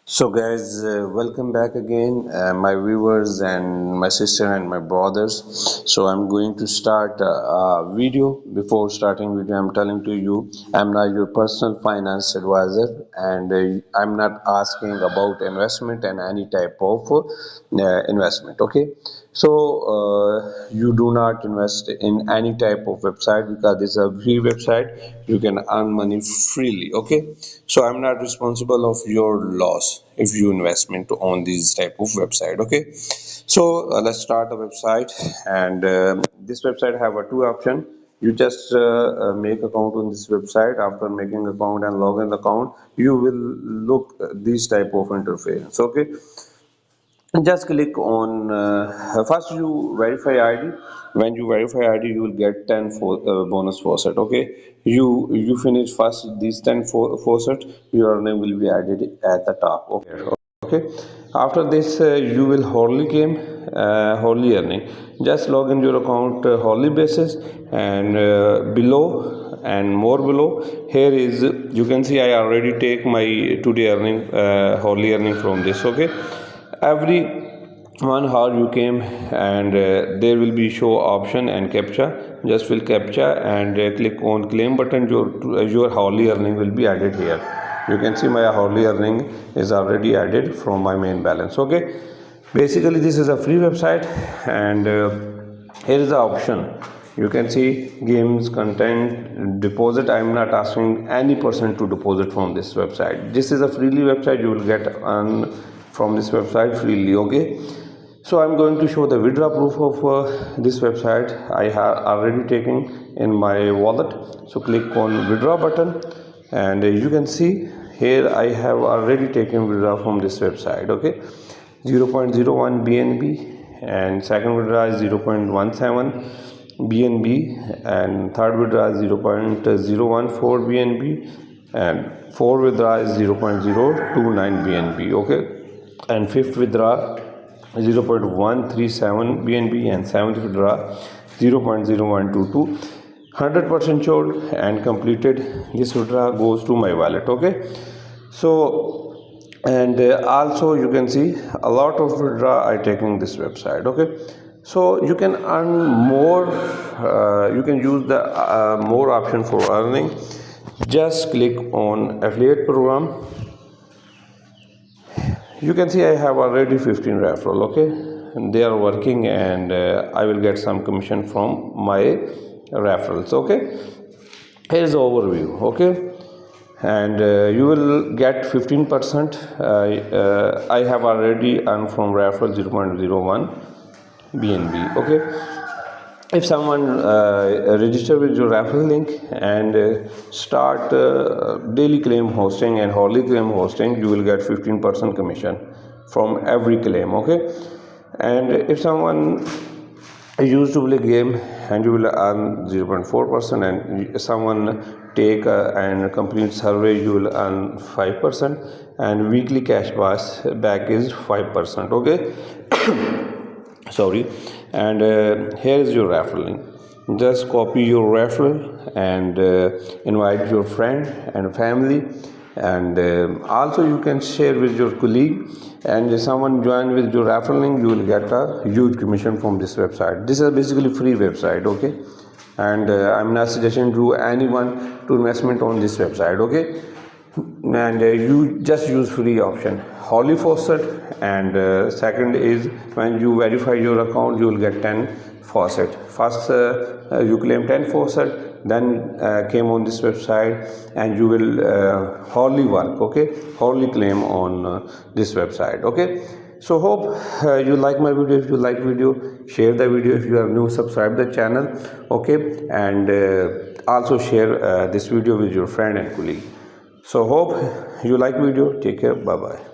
So guys, welcome back again, my viewers and my sister and my brothers. So I'm going to start a video. Before starting video, I'm telling to you, I'm not your personal finance advisor, and I'm not asking about investment and any type of investment. Okay, so you do not invest in any type of website because this is a free website. You can earn money freely. Okay, so I'm not responsible of your loss if you investment on this type of website. Okay, so let's start the website. And this website have a two option. You just make account on this website. After making account and login account, you will look this type of interface. Okay, just click on first you verify id. When you verify id, you will get 10 bonus faucet. Okay, you finish first these 10 faucet, your name will be added at the top. Okay, after this you will wholly game wholly earning. Just log in your account wholly basis, and below and more below here is, you can see I already take my today earning wholly earning from this. Okay, every 1 hour you came, and there will be show option and captcha. Just fill captcha and click on claim button. Your hourly earning will be added here. You can see my hourly earning is already added from my main balance. Okay, basically this is a free website, and here is the option. You can see games, content, deposit. I am not asking any person to deposit from this website. This is a freely website. You will get on from this website freely. Okay, so I'm going to show the withdraw proof of this website. I have already taken in my wallet. So click on withdraw button, and you can see here I have already taken withdraw from this website. Okay, 0.01 BNB, and second withdraw is 0.17 BNB, and third withdraw is 0.014 BNB, and fourth withdraw is 0.029 BNB. Okay, and fifth withdraw 0.137 BNB, and seventh withdraw 0.0122. 100% sold and completed. This withdraw goes to my wallet. Okay, so and also you can see a lot of withdraw I taking this website. Okay, so you can earn more. You can use the more option for earning. Just click on affiliate program. You can see I have already 15 referral. Okay, and they are working, and I will get some commission from my referrals. Okay, here is the overview. Okay, and you will get 15%. I have already earned from referral 0.01 BNB. Okay, if someone register with your referral link and start daily claim hosting and hourly claim hosting, you will get 15% commission from every claim. Okay, and if someone used to play game, and you will earn 0.4%, and someone take and complete survey, you will earn 5%, and weekly cash back is 5%. Okay, sorry. And here is your referral link. Just copy your referral and invite your friend and family, and also you can share with your colleague, and if someone join with your referral link, you will get a huge commission from this website. This is basically free website. Okay, and I'm not suggesting to anyone to investment on this website. Okay, and you just use free option holy faucet, and second is when you verify your account, you will get 10 faucet. First you claim 10 faucet, then came on this website, and you will wholly work. Okay, wholly claim on this website. Okay, so hope you like my video. If you like video, share the video. If you are new, subscribe the channel. Okay, and also share this video with your friend and colleague. So hope you like video. Take care. Bye bye.